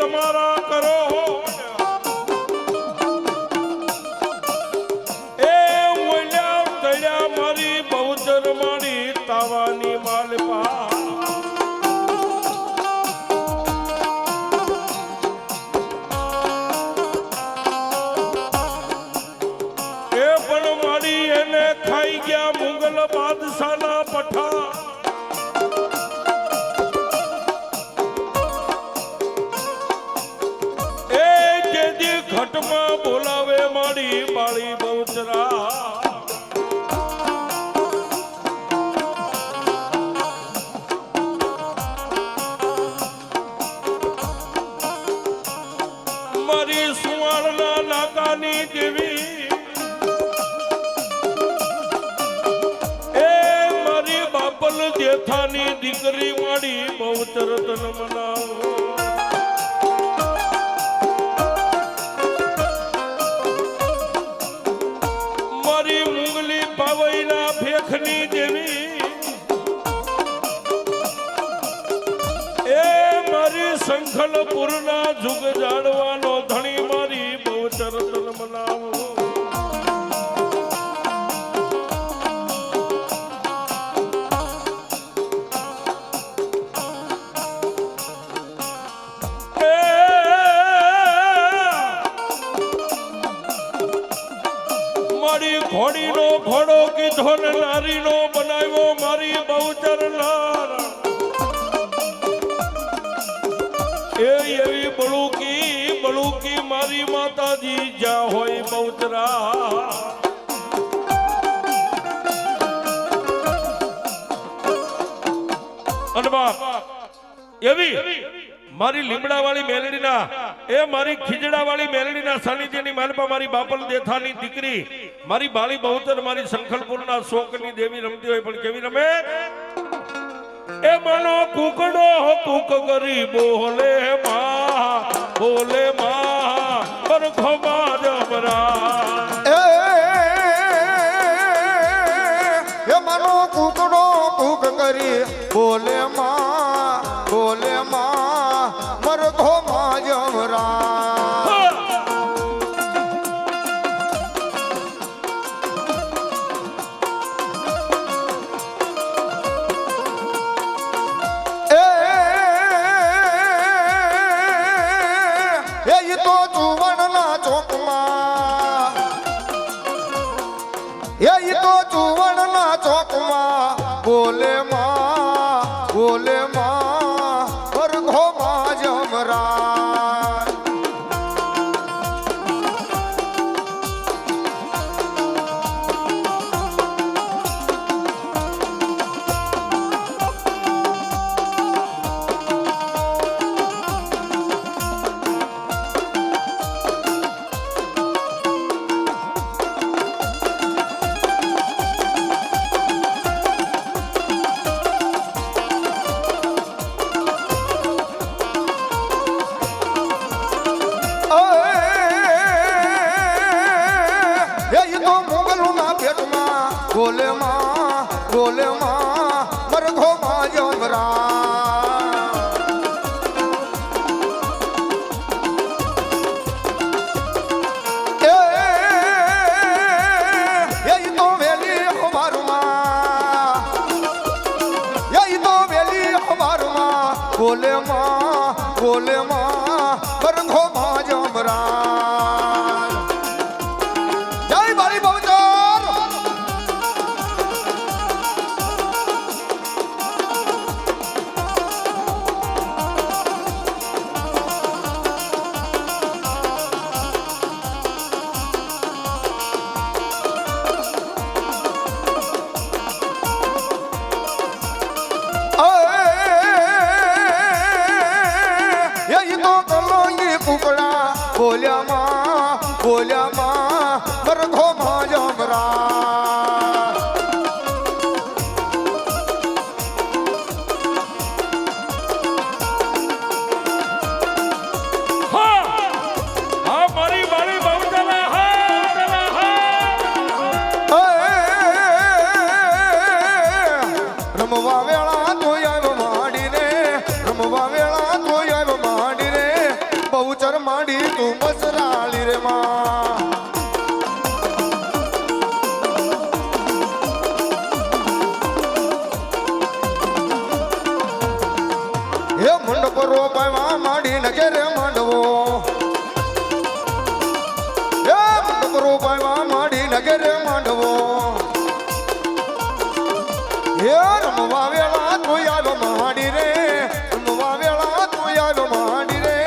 તમારા કરો એ મોલ્યા તળ્યા મારી બહુચર મારી તાવાની માલપા એ પણ મારી એને ખાઈ ગયા મુગલ બાદશાહના પઠા ઘટમાં બોલાવે મારી બાળી બહુચરા મારી સુવાળના નાકાની દેવી એ મારી બાપલ જેઠાની દીકરી મારી બહુચર તન મનાવો ભેખની દેવી એ મારી સંખલપુરના જુગ જાડવાનો ધણી મારી બહુચર તન મનાવો ઘોડીનો ઘોડો કીધો ને નારીનો બનાવ્યો મારી બહુચર લાર એ એવી બળુકી મારી માતાજી જ્યાં હોય બહુચરા અને બાપ એવી મારી લીમડા વાળી મેલડીના એ મારી ખીજડા વાળી મેલડીના સાનિધ્યની માલપા મારી બાપલ દેથાની દીકરી મારી બાળી બહુચર મારી સંખલપુરના શોકની દેવી રમતી હોય પણ કેવી રમે એ માનો કુકડો કુક કરી બોલે માં પરખો બાજમરા એ માનો કુકડો કુક કરી બોલે માં મરઘો માજમરા બોલે માં મરઘો માજમરા બોલે માં મરઘો માજમરા એ તો વેલી હવારમાં બોલે માં મરઘો માજમરા જય બાળી બહુચર બોલ્યા માં મરઘો માજમરા મારી બાળી બહુચર રમવા વેળા તો આવ્યો માંડીને રમવા વેળા તો આવ્યો માંડીને હે મંડપ રોપાવા માંડી નગરે માંડવો હે મંડપ રોપાવા માંડી નગરે માંડવો હે રમવા વેળા તું આવ્યો માંડી રે રમવા વેળા તું આવ્યો માંડી રે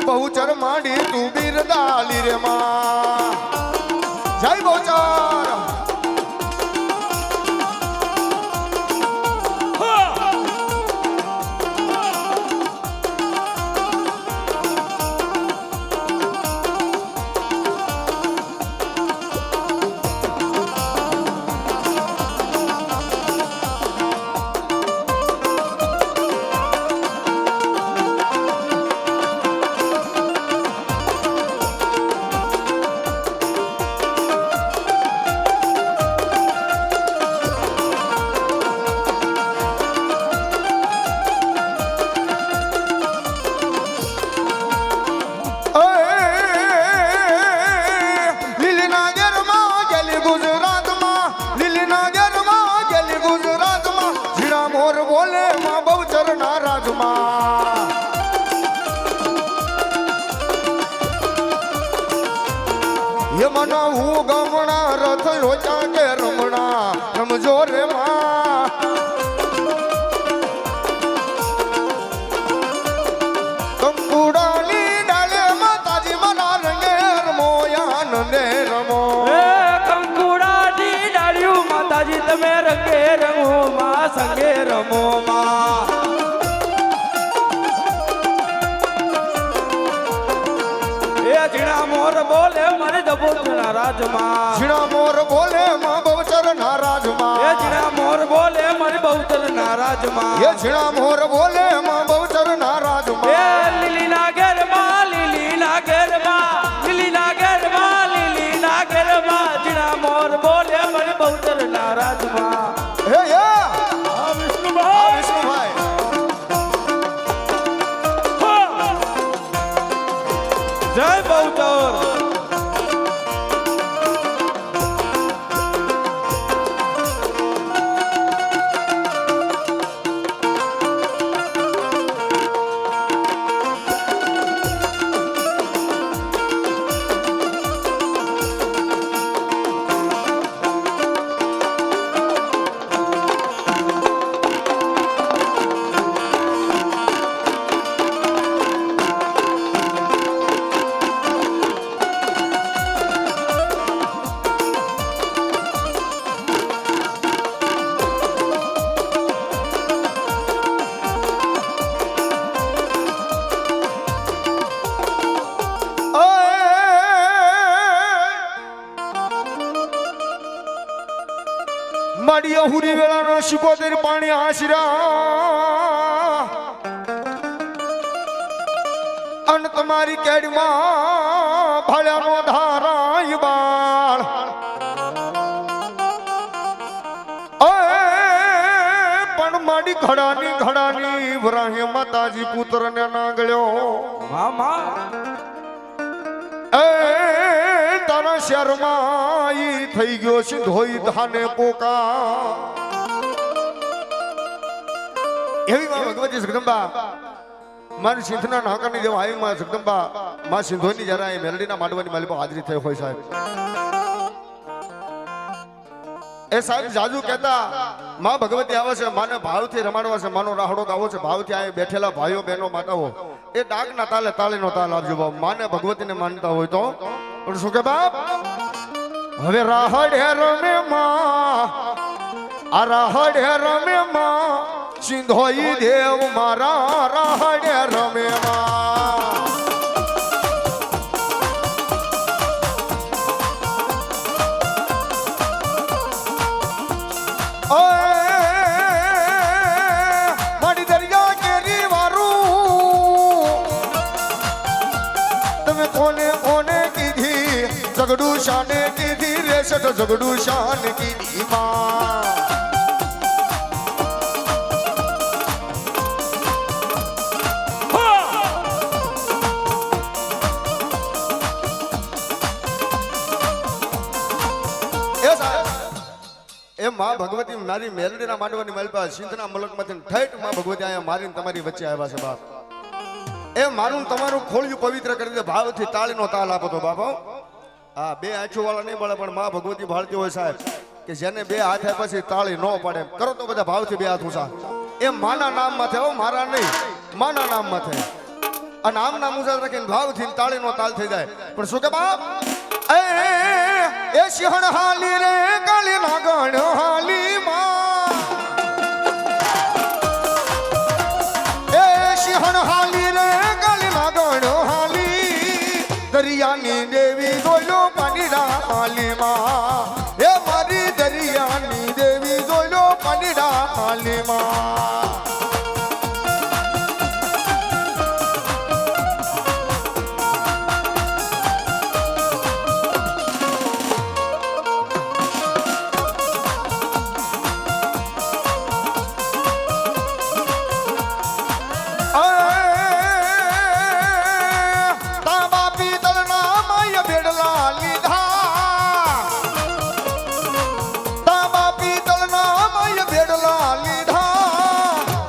બહુચર માંડી તું બિરદાલી રે માં જય બહુચર મના હું ગમણા રથ લોચા કે રમણા રમજો રે માં કંકુડાની ડાલે માતાજી મના રંગે રમોયા નંદે રમો કંકુડાની ડાળ્યું માતાજી તમે રંગે રમો માં સંગે રમો માં જીણા મોર બોલે મારે દબોચના રાજમાં જીણા મોર બોલે માં બહુચર ના રાજમાં એ જીણા મોર બોલે મારે બહુચરના રાજમાં એ જીણા મોર બોલે માં બહુચર ના એ રાજમાં લીલીના ઘેરમાં લીલીના ઘેરમાં લીલીના ઘેરમાં લીલીના ઘેરમાં જીણા મોર બોલે મારે બહુચરના રાજમાં હે આ વિષ્ણુભાઈ વિષ્ણુભાઈ જય બહુચર માડી હુરી વેળાનો શિકોતેર પાણી આશરા અન તમારી કેડમાં ભાળ્યાનો ધારાય બાળ પણ માડી ઘડાની વરાહે માતાજી પુત્રને નાગળ્યો મામા તારા શહેરમાં ઈ થઈ ગયો છે ધોઈ ધાને પોકા એવી માં ભગવતી જગદંબા મારી સિંધના નાકાની જેવા આવી માં જગદંબા માં સિંધોની જરા એ મેલડીના માંડવાની માલી પર હાજરી થઈ હોય સાહેબ એ સાહેબ જાજુ કહેતા માં ભગવતી આવે છે માને ભાવથી રમાડવા છે માનો રાહડો ગાવો છે ભાવથી આ બેઠેલા ભાઈઓ બહેનો માતાઓ એ ડાકના તાલે તાળીનો તાલ આપજો બાપ માને ભગવતીને માનતા હોય તો પણ શું કે બાપ હવે રાહડે રમે માં આ રાહડે રમે માં સિંધોઈ દેવ મારા રાહડે રમે માં મારી દરિયા કેરી વારું તમે કોને કોને કીધી ઝગડું શાને કીધી રે સટ ઝગડું શાન કીધી માં એ એ માં ભગવતી મારી મેલડીના માંડવાની મલપા સિંધના મલકમાંથી ઠેઠ માં ભગવતી અહીંયા મારીને તમારી વચ્ચે આવ્યા છે બાપ એ મારું ને તમારું ખોળિયું પવિત્ર કરી દે ભાવથી તાળીનો તાલ આપો તો બાપા હા બે આંખો વાળા નહીં મળે પણ માં ભગવતી ભાળતી હોય સાહેબ કે જેને બે હાથ આપ્યા છે તાળી ન પડે કરો તો બધા ભાવથી બે હાથ ઊંચા એ માના નામ માથે હો મારા નહીં માના નામ માથે અને આમ નામ ઊંચા રાખીને ભાવથી તાળીનો તાલ થઈ જાય પણ શું કે બાપ એ સિંહણ હાલી રે કાળી નાગણ હાલી માં એ સિંહણ હાલી રે કાળી નાગણ હાલી દરિયાની દેવી જોયો પાણીડા હાલી માં એ મારી દરિયાની દેવી જોયો પાણીડા હાલી માં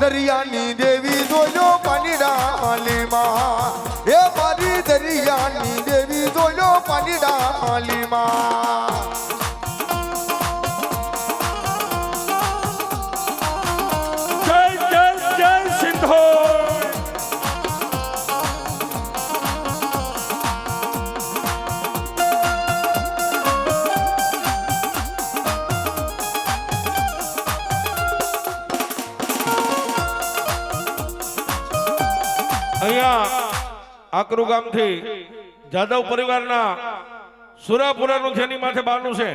દરિયાની દેવી જોજો પાણીડા હાલીમાં એ મારી દરિયાની દેવી જોજો પાણીડા હાલીમાં જય જય જય સિંધો અહીંયા આકરુ ગામથી જાદવ પરિવારના સુરાપુરાનું જેની માથે બાનું છે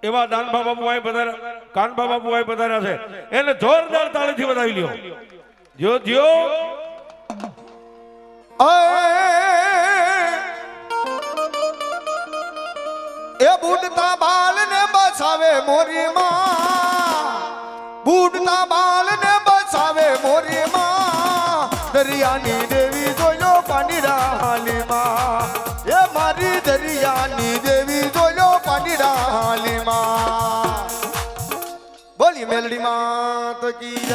એવા દાનભા બાપુ અહીં પધાર્યા કાનભા બાપુ અહીં પધાર્યા છે એને જોરદાર તાળીથી વધાવી લ્યો જો જો એ બુડતા બાલને બસાવે મોરી માં બુડતા બાલને બસાવે મોરી માં દરિયાની